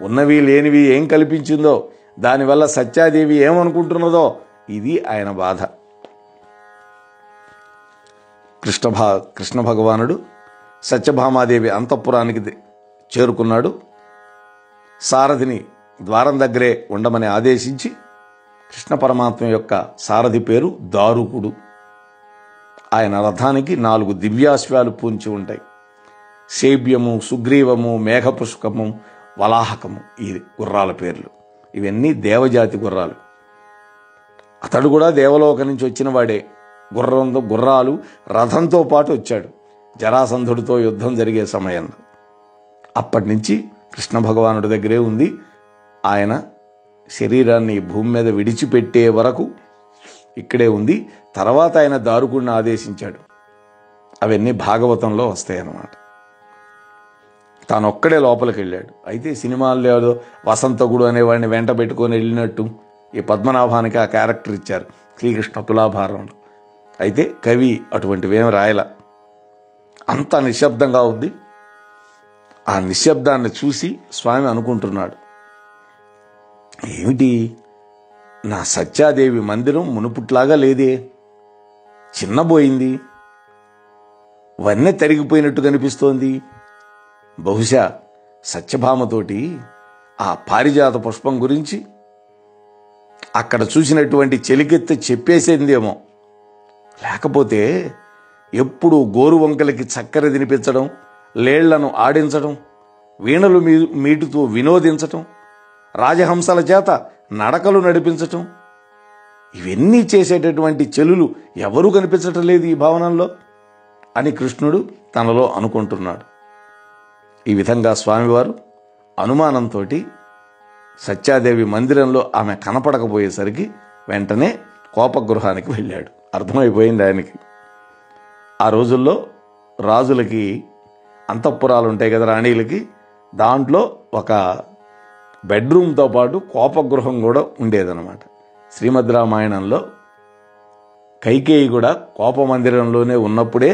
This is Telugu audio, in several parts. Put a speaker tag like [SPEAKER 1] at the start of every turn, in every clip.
[SPEAKER 1] ఉన్నవి లేనివి ఏం కల్పించిందో, దానివల్ల సత్యాదేవి ఏమనుకుంటున్నదో, ఇది ఆయన బాధ. కృష్ణ భగవానుడు సత్యభామాదేవి అంతఃపురానికి చేరుకున్నాడు. సారథిని ద్వారం దగ్గరే ఉండమని ఆదేశించి, కృష్ణ పరమాత్మ యొక్క సారథి పేరు దారుకుడు. ఆయన రథానికి 4 దివ్యాశ్వాలు పూంచి ఉంటాయి. శైబ్యము, సుగ్రీవము, మేఘపుష్కము, వలాహకము ఈ గుర్రాల పేర్లు. ఇవన్నీ దేవజాతి గుర్రాలు. అతడు కూడా దేవలోక నుంచి వచ్చిన వాడే. గుర్రాలు రథంతో పాటు వచ్చాడు జరాసంధుడితో యుద్ధం జరిగే సమయంలో. అప్పటి నుంచి కృష్ణ భగవానుడి దగ్గరే ఉంది. ఆయన శరీరాన్ని భూమి మీద విడిచిపెట్టే వరకు ఇక్కడే ఉంది. తర్వాత ఆయన దారుకుడిని ఆదేశించాడు. అవన్నీ భాగవతంలో వస్తాయన్నమాట. తానొక్కడే లోపలికి వెళ్ళాడు. అయితే సినిమాల్లో వసంతగుడు అనేవాడిని వెంట పెట్టుకొని వెళ్ళినట్టు ఈ పద్మనాభానికి ఆ క్యారెక్టర్ ఇచ్చారు శ్రీకృష్ణ తులాభారంలో. అయితే కవి అటువంటివేం రాయల. అంత నిశ్శబ్దంగా ఉంది. ఆ నిశ్శబ్దాన్ని చూసి స్వామి అనుకుంటున్నాడు, ఏమిటి నా సత్యాదేవి మందిరం మునుపుట్లాగా లేదే, చిన్నబోయింది, వన్నె తరిగిపోయినట్టు కనిపిస్తోంది. బహుశా సత్యభామతోటి ఆ పారిజాత పుష్పం గురించి అక్కడ చూసినటువంటి చెలికెత్తి చెప్పేసేందేమో. లేకపోతే ఎప్పుడు గోరు వంకలకి చక్కెర తినిపించడం, లేళ్లను ఆడించడం, వీణలు మీటుతూ వినోదించటం, రాజహంసల చేత నడకలు నడిపించటం, ఇవన్నీ చేసేటటువంటి చెలులు ఎవరూ కనిపించటం లేదు ఈ భవనంలో అని కృష్ణుడు తనలో అనుకుంటున్నాడు. ఈ విధంగా స్వామివారు అనుమానంతో సత్యాదేవి మందిరంలో ఆమె కనపడకపోయేసరికి వెంటనే కోపగృహానికి వెళ్ళాడు. అర్థమైపోయింది ఆయనకి. ఆ రోజుల్లో రాజులకి అంతఃపురాలు ఉంటాయి కదా, రాణీలకి. దాంట్లో ఒక బెడ్రూమ్తో పాటు కోపగృహం కూడా ఉండేదన్నమాట. శ్రీమద్ రామాయణంలో కైకేయి కూడా కోపమందిరంలోనే ఉన్నప్పుడే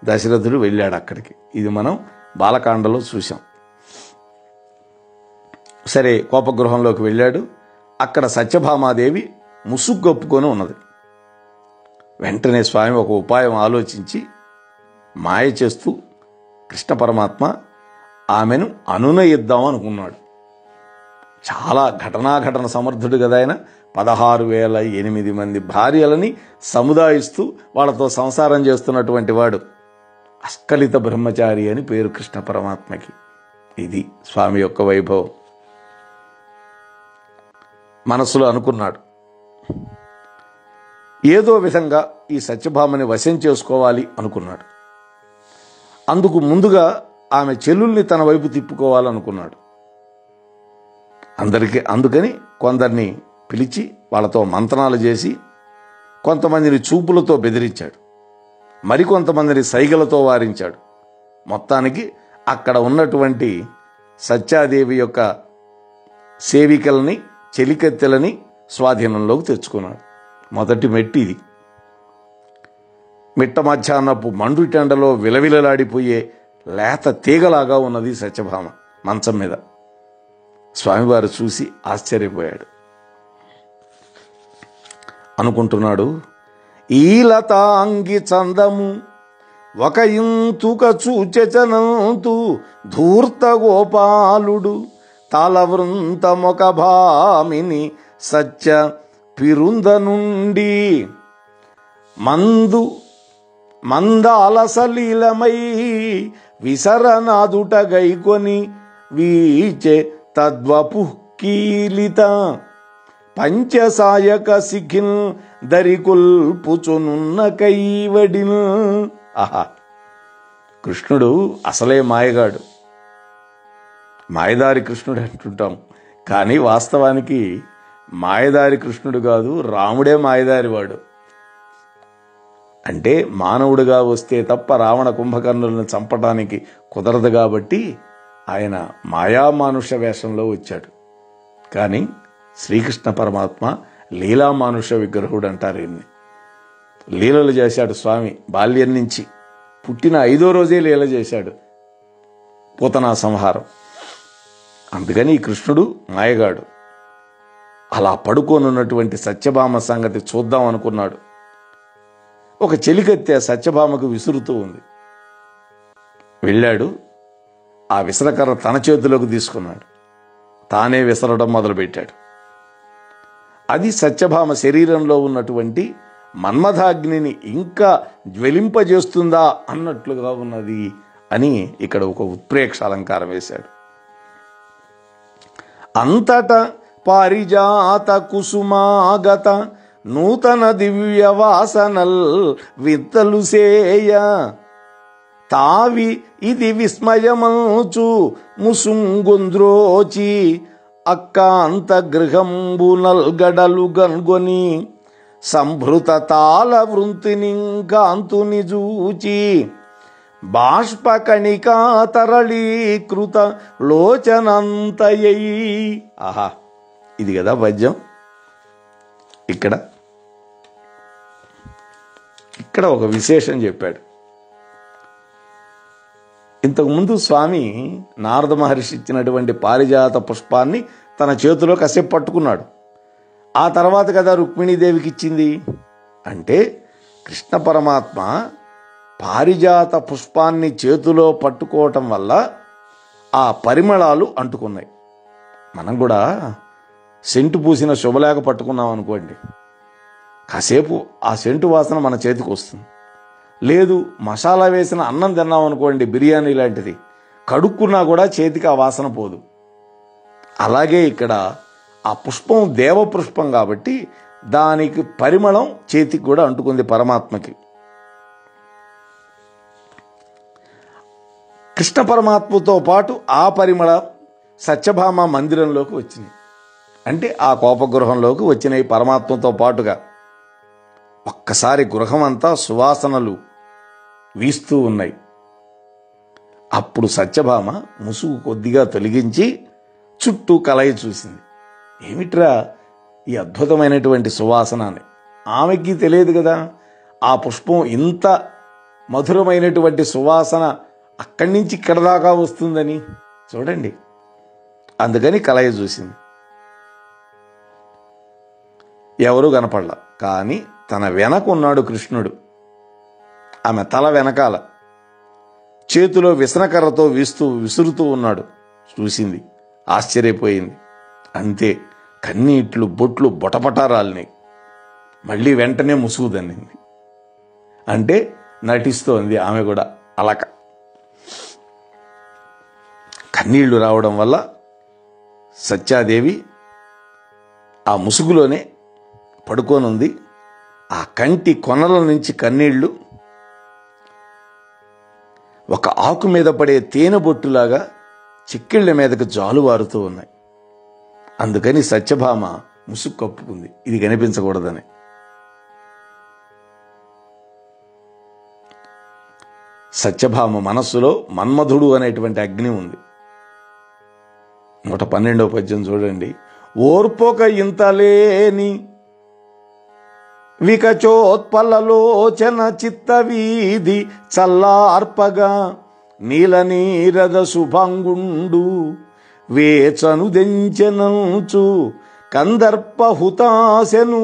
[SPEAKER 1] దశరథుడు వెళ్ళాడు అక్కడికి. ఇది మనం బాలకాండలో చూసాం. సరే, కోపగృహంలోకి వెళ్ళాడు. అక్కడ సత్యభామాదేవి ముసుగ్గొప్పుకొని ఉన్నది. వెంటనే స్వామి ఒక ఉపాయం ఆలోచించి మాయ చేస్తూ కృష్ణ పరమాత్మ ఆమెను అనునయిద్దాం అనుకున్నాడు. చాలా ఘటన సమర్థుడు కదా ఆయన. 16,008 మంది భార్యలని సముదాయిస్తూ వాళ్ళతో సంసారం చేస్తున్నటువంటి వాడు. అస్కలిత బ్రహ్మచారి అని పేరు కృష్ణ పరమాత్మకి. ఇది స్వామి యొక్క వైభవం. మనసులో అనుకున్నాడు, ఏదో విధంగా ఈ సత్యభామని వశం చేసుకోవాలి అనుకున్నాడు. అందుకు ముందుగా ఆమె చెల్లుల్ని తన వైపు తిప్పుకోవాలనుకున్నాడు. అందుకని కొందరిని పిలిచి వాళ్ళతో మంత్రాలు చేసి కొంతమందిని చూపులతో బెదిరించాడు, మరికొంతమందిని సైగలతో వారించాడు. మొత్తానికి అక్కడ ఉన్నటువంటి సత్యాదేవి యొక్క సేవికల్ని, చెలికత్తెలని స్వాధీనంలోకి తెచ్చుకున్నాడు. మొదటి మెట్టి ఇది. మిట్ట మధ్యాహ్నపు మండుటెండలో విలవిలలాడిపోయే లేత తీగలాగా ఉన్నది సత్యభామ మంచం మీద. స్వామివారు చూసి ఆశ్చర్యపోయాడు. అనుకుంటున్నాడు, ఈ లతాంగి చందము ఒక ఇంతుక చూచెచనంతు ధూర్త గోపాలుడు తలవృంతమొక భామిని సత్య పిరుంద నుండి మందాలసలీలమై విసరనాదుట గైకొని వీచే తద్వపు కీలిత పంచసాయక సిఖిన్ దరికొల్పుచునున్న కైవడిన్. ఆహా, కృష్ణుడు అసలే మాయగాడు. మాయదారి కృష్ణుడు అంటుంటాం, కానీ వాస్తవానికి మాయదారి కృష్ణుడు కాదు, రాముడే మాయదారి వాడు. అంటే మానవుడిగా వస్తే తప్ప రావణ కుంభకర్ణులను చంపడానికి కుదరదు కాబట్టి ఆయన మాయామానుష వేషంలో వచ్చాడు. కానీ శ్రీకృష్ణ పరమాత్మ లీలామానుష విగ్రహుడు అంటారు. ఈయన్ని లీలలు చేశాడు స్వామి. బాల్యం నుంచి పుట్టిన 5వ రోజే లీల చేశాడు, పూతనా సంహారం. అందుకని ఈ కృష్ణుడు మాయగాడు. అలా పడుకోనున్నటువంటి సత్యభామ సంగతి చూద్దాం అనుకున్నాడు. ఒక చెలికత్తె సత్యభామకు విసురుతూ ఉంది. వెళ్ళాడు, ఆ విసరకర్ర తన చేతిలోకి తీసుకున్నాడు. తానే విసరడం మొదలుపెట్టాడు. అది సత్యభామ శరీరంలో ఉన్నటువంటి మన్మథాగ్నిని ఇంకా జ్వలింపజేస్తుందా అన్నట్లుగా ఉన్నది అని ఇక్కడ ఒక ఉత్ప్రేక్ష అలంకారం వేశాడు. అంతటా పారిజాత కుసుమాగత నూతన దివ్య వాసనల్ విత్తలు సేయ తావి ఇది విస్మయమంచు ముసుంగుంద్రోచి అక్కాంత గృహంబునల్ గడలు గన్గొని సంభృత తాళ వృంతినింకాంతుని జూచి బాష్పకణికా తరళీకృత లోచనంతయై. ఆహా, ఇది కదా పద్యం. ఇక్కడ ఒక విశేషం చెప్పాడు. ఇంతకుముందు స్వామి నారద మహర్షి ఇచ్చినటువంటి పారిజాత పుష్పాన్ని తన చేతిలో కాసేపు పట్టుకున్నాడు. ఆ తర్వాత కదా రుక్మిణీదేవికి ఇచ్చింది. అంటే కృష్ణ పరమాత్మ పారిజాత పుష్పాన్ని చేతిలో పట్టుకోవటం వల్ల ఆ పరిమళాలు అంటుకున్నాయి. మనం కూడా సెంటు పూసిన శుభలేఖ పట్టుకున్నాం అనుకోండి, కాసేపు ఆ సెంటు వాసన మన చేతికి వస్తుంది. లేదు మసాలా వేసిన అన్నం తిన్నాం అనుకోండి, బిర్యానీ లాంటిది, కడుక్కున్నా కూడా చేతికి ఆ వాసన పోదు. అలాగే ఇక్కడ ఆ పుష్పం దేవపుష్పం కాబట్టి దానికి పరిమళం చేతికి కూడా అంటుకుంది పరమాత్మకి. కృష్ణ పరమాత్మతో పాటు ఆ పరిమళం సత్యభామ మందిరంలోకి వచ్చినాయి. అంటే ఆ కోపగృహంలోకి వచ్చినాయి పరమాత్మతో పాటుగా. ఒక్కసారి గృహం అంతా సువాసనలు వీస్తూ ఉన్నాయి. అప్పుడు సత్యభామ ముసుగు కొద్దిగా తొలగించి చుట్టూ కలయి చూసింది. ఏమిట్రా ఈ అద్భుతమైనటువంటి సువాసన అని. ఆమెకి తెలియదు కదా ఆ పుష్పం ఇంత మధురమైనటువంటి సువాసన అక్కడి నుంచి ఇక్కడ దాకా వస్తుందని. చూడండి, అందుకని కలయి చూసింది. ఎవరు కనపడలా. కానీ తన వెనక ఉన్నాడు కృష్ణుడు. ఆమె తల వెనకాల చేతిలో విసనకర్రతో విసురుతూ ఉన్నాడు. చూసింది, ఆశ్చర్యపోయింది. అంతే, కన్నీట్లు బొట్లు బొటపటారాలినాయి. మళ్ళీ వెంటనే ముసుగుదన్నింది. అంటే నటిస్తోంది ఆమె కూడా అలక. కన్నీళ్లు రావడం వల్ల సత్యాదేవి ఆ ముసుగులోనే పడుకోనుంది. ఆ కంటి కొనల నుంచి కన్నీళ్లు ఒక ఆకు మీద పడే తేనె బొట్టులాగా చిక్కిళ్ల మీదకు జాలువారుతూ ఉన్నాయి. అందుకని సత్యభామ ముసుగు కప్పుకుంది, ఇది కనిపించకూడదని. సత్యభామ మనస్సులో మన్మధుడు అనేటువంటి అగ్ని ఉంది. 112వ పద్యం చూడండి. ఓర్పొక ఇంతలేని వికచోత్పలలోచన చిత్త వీధి చల్లార్పగా నీల నీరద శుభంగుండు వేచను దెంచెనంచు కందర్ప హుతాశను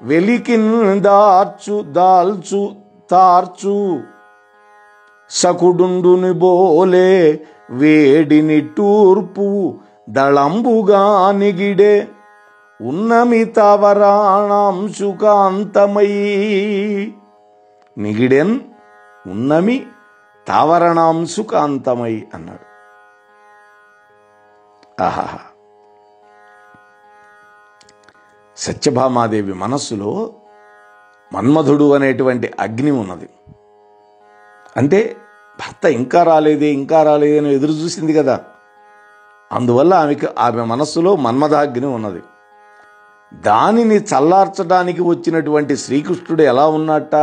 [SPEAKER 1] వెలికిన్ దాల్చు సకుడుండుని బోలే వేడిని టూర్పు దళంబుగా నిగిడే ఉన్నమి తావరాణాంశుకాంతమై. నిగిడెన్ ఉన్నమి తావరణాంశుకాంతమై అన్నాడు. ఆహా, సత్యభామాదేవి మనస్సులో మన్మధుడు అనేటువంటి అగ్ని ఉన్నది. అంటే భర్త ఇంకా రాలేదే అని ఎదురు చూసింది కదా. అందువల్ల ఆమె మనస్సులో మన్మథాగ్ని ఉన్నది. దానిని చల్లార్చడానికి వచ్చినటువంటి శ్రీకృష్ణుడు ఎలా ఉన్నట్ట?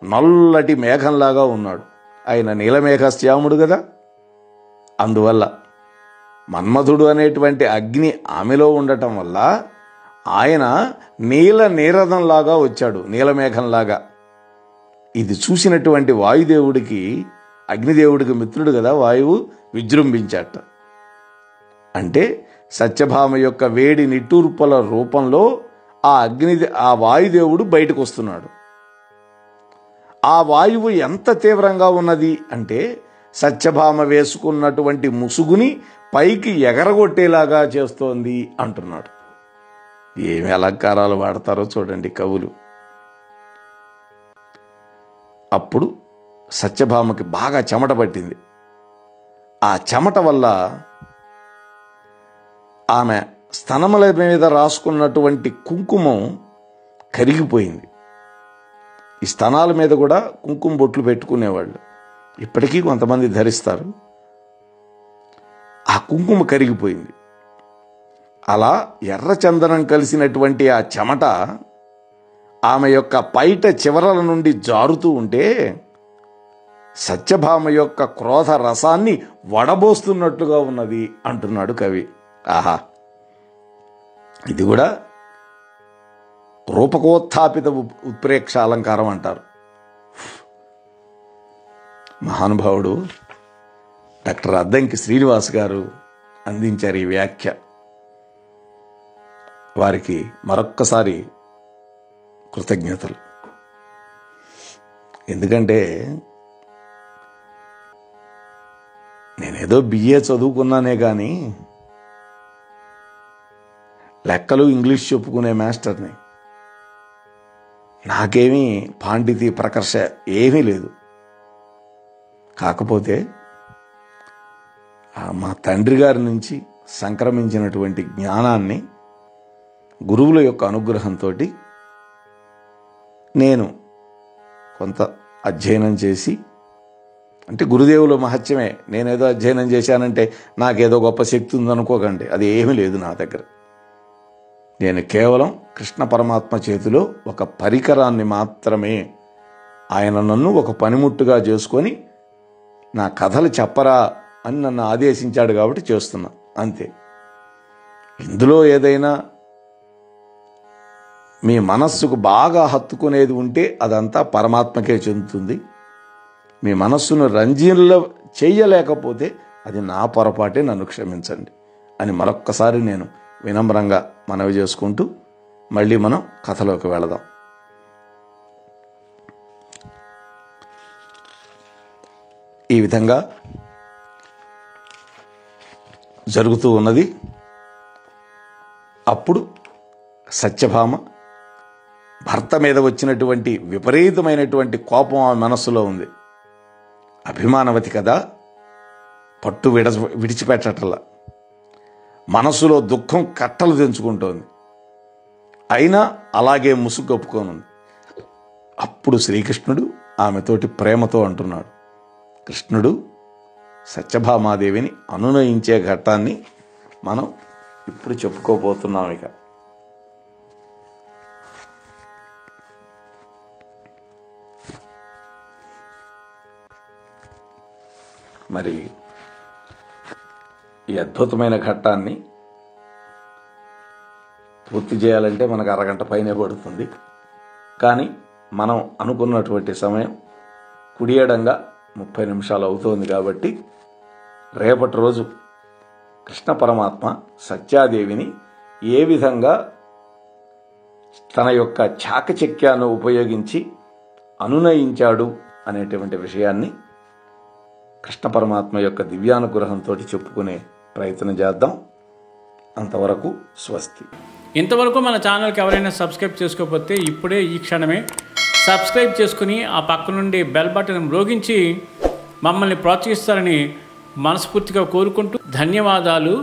[SPEAKER 1] నల్లటి మేఘంలాగా ఉన్నాడు. ఆయన నీలమేఘశ్యాముడు కదా. అందువల్ల మన్మధుడు అనేటువంటి అగ్ని ఆమెలో ఉండటం వల్ల ఆయన నీరదంలాగా వచ్చాడు, నీలమేఘంలాగా. ఇది చూసినటువంటి వాయుదేవుడికి, అగ్నిదేవుడికి మిత్రుడు కదా వాయువు, విజృంభించాట. అంటే సత్యభామ యొక్క వేడి నిట్టూర్పుల రూపంలో ఆ వాయుదేవుడు బయటకు వస్తున్నాడు. ఆ వాయువు ఎంత తీవ్రంగా ఉన్నది అంటే సత్యభామ వేసుకున్నటువంటి ముసుగుని పైకి ఎగరగొట్టేలాగా చేస్తోంది అంటున్నాడు. ఏమి అలంకారాలు వాడతారో చూడండి కవులు. అప్పుడు సత్యభామకి బాగా చెమట పట్టింది. ఆ చెమట వల్ల ఆమె స్తనముల మీద రాసుకున్నటువంటి కుంకుమం కరిగిపోయింది. ఈ స్తనాల మీద కూడా కుంకుమ బొట్లు పెట్టుకునేవాళ్ళు, ఇప్పటికీ కొంతమంది ధరిస్తారు. ఆ కుంకుమ కరిగిపోయింది. అలా ఎర్రచందనం కలిసినటువంటి ఆ చెమట ఆమె యొక్క పైట చివరల నుండి జారుతూ ఉంటే సత్యభామ యొక్క క్రోధ రసాన్ని వడబోస్తున్నట్లుగా ఉన్నది అంటున్నాడు కవి. ఆహా, ఇది కూడా రూపకోత్థాపిత ఉత్ప్రేక్ష అలంకారం అంటారు. మహానుభావుడు డాక్టర్ అద్దంకి శ్రీనివాస్ గారు అందించారు ఈ వ్యాఖ్య. వారికి మరొక్కసారి కృతజ్ఞతలు. ఎందుకంటే నేనేదో బిఏ చదువుకున్నానే కానీ లెక్కలు ఇంగ్లీష్ చెప్పుకునే మాస్టర్ని. నాకేమీ పాండితీ ప్రకర్ష ఏమీ లేదు. కాకపోతే మా తండ్రి గారి నుంచి సంక్రమించినటువంటి జ్ఞానాన్ని గురువుల యొక్క అనుగ్రహంతో నేను కొంత అధ్యయనం చేసి, అంటే గురుదేవుల మహత్యమే, నేనేదో అధ్యయనం చేశానంటే నాకేదో గొప్ప శక్తి ఉందనుకోకండి, అది ఏమీ లేదు నా దగ్గర. నేను కేవలం కృష్ణ పరమాత్మ చేతిలో ఒక పరికరాన్ని మాత్రమే. ఆయన నన్ను ఒక పనిముట్టుగా చేసుకొని నా కథలు చెప్పరా అని నన్ను ఆదేశించాడు కాబట్టి చేస్తున్నా, అంతే. ఇందులో ఏదైనా మీ మనస్సుకు బాగా హత్తుకునేది ఉంటే అదంతా పరమాత్మకే చెందుతుంది. మీ మనస్సును రంజీల చెయ్యలేకపోతే అది నా పొరపాటే, నన్ను క్షమించండి అని మరొక్కసారి నేను వినమ్రంగా మనవి చేసుకుంటూ మళ్ళీ మనం కథలోకి వెళదాం. ఈ విధంగా జరుగుతూ ఉన్నది. అప్పుడు సత్యభామ భర్త మీద వచ్చినటువంటి విపరీతమైనటువంటి కోపం ఆమె మనస్సులో ఉంది. అభిమానవతి కదా, పట్టు విడిచిపెట్టట్లా, మనస్సులో దుఃఖం కట్టలు తెంచుకుంటోంది. అయినా అలాగే ముసుగు కప్పుకోనుంది. అప్పుడు శ్రీకృష్ణుడు ఆమెతోటి ప్రేమతో అంటున్నాడు. కృష్ణుడు సత్యభామాదేవిని అనునయించే ఘట్టాన్ని మనం ఇప్పుడు చెప్పుకోబోతున్నాం. ఇక మరి ఈ అద్భుతమైన ఘట్టాన్ని పూర్తి చేయాలంటే మనకు అరగంట పైనే పడుతుంది. కానీ మనం అనుకున్నటువంటి సమయం కుడియడంగా 30 నిమిషాలు అవుతోంది. కాబట్టి రేపటి రోజు కృష్ణ పరమాత్మ సత్యాదేవిని ఏ విధంగా తన యొక్క చాకచక్యాన్ని ఉపయోగించి అనునయించాడు అనేటువంటి విషయాన్ని కృష్ణ పరమాత్మ యొక్క దివ్యానుగ్రహంతో చెప్పుకునే ప్రయత్నం చేద్దాం. అంతవరకు స్వస్తి.
[SPEAKER 2] ఇంతవరకు మన ఛానల్కి ఎవరైనా సబ్స్క్రైబ్ చేసుకోకపోతే ఇప్పుడే ఈ క్షణమే సబ్స్క్రైబ్ చేసుకుని ఆ పక్క నుండి బెల్ బటన్ మ్రోగించి మమ్మల్ని ప్రోత్సహిస్తారని మనస్ఫూర్తిగా కోరుకుంటూ ధన్యవాదాలు.